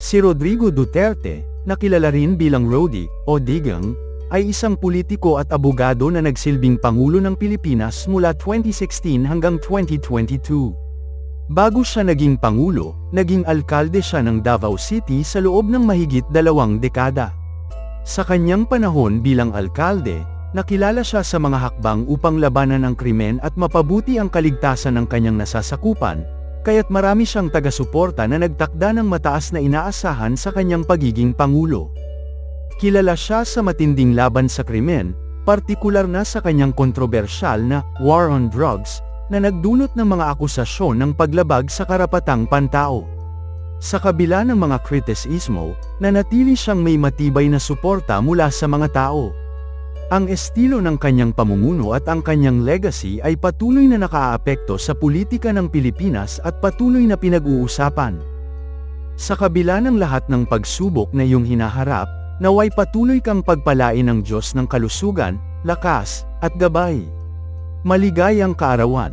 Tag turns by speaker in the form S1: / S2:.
S1: Si Rodrigo Duterte, na kilala rin bilang Rody o Digong, ay isang politiko at abogado na nagsilbing Pangulo ng Pilipinas mula 2016 hanggang 2022. Bago siya naging Pangulo, naging alkalde siya ng Davao City sa loob ng mahigit 2 dekada. Sa kanyang panahon bilang alkalde, nakilala siya sa mga hakbang upang labanan ang krimen at mapabuti ang kaligtasan ng kanyang nasasakupan, kaya't marami siyang taga-suporta na nagtakda ng mataas na inaasahan sa kanyang pagiging Pangulo. Kilala siya sa matinding laban sa krimen, partikular na sa kanyang kontrobersyal na War on Drugs, na nagdulot ng mga akusasyon ng paglabag sa karapatang pantao. Sa kabila ng mga kritisismo, nanatili siyang may matibay na suporta mula sa mga tao. Ang estilo ng kanyang pamumuno at ang kanyang legacy ay patuloy na nakaaapekto sa politika ng Pilipinas at patuloy na pinag-uusapan. Sa kabila ng lahat ng pagsubok na iyong hinaharap, naway patuloy kang pagpalain ng Diyos ng kalusugan, lakas, at gabay. Maligayang kaarawan.